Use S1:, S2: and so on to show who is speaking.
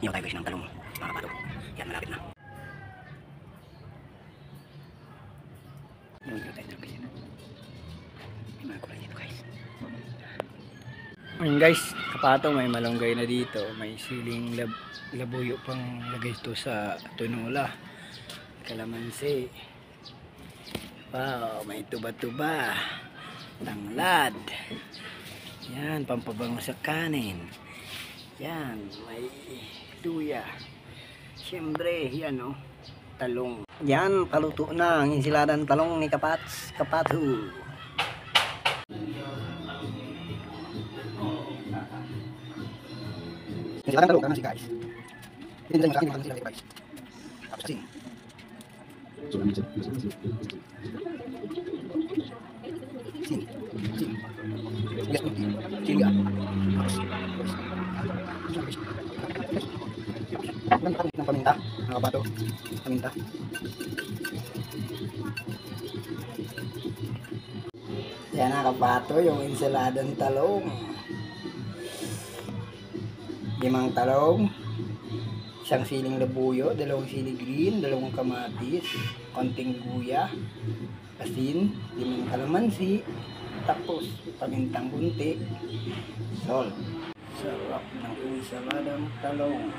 S1: Iyaw tayo guys ng talong mga kapato. Yan, malapit na. Iyaw tayo guys. May mga kulay dito guys. Ayun guys, kapato, may malunggay na dito. May siling labuyo pang lagay ito sa tinola. Kalamansi. Wow, may tuba-tuba. Tanglad. Yan, pampabango sa kanin. Yan, may luya. Siyempre, yan o, talong. Yan, paluto na ang insiladang talong ni Kapato. Insiladang talong, kaman si guys. Hindi nila yung kanin, kaman sila guys. Tapos asin. Asin. Yes, putih. Sini ah. Kan kami ng paminta, mga kapato. Paminta. Yan mga kapato, yung ensaladang talong. 5 talong, 1 siling labuyo, 2 siling green, 2 kamatis, konting luya, asin, 5 kalamansi, tapos pamintang bunti, salt. Sarap ng ensaladang talong.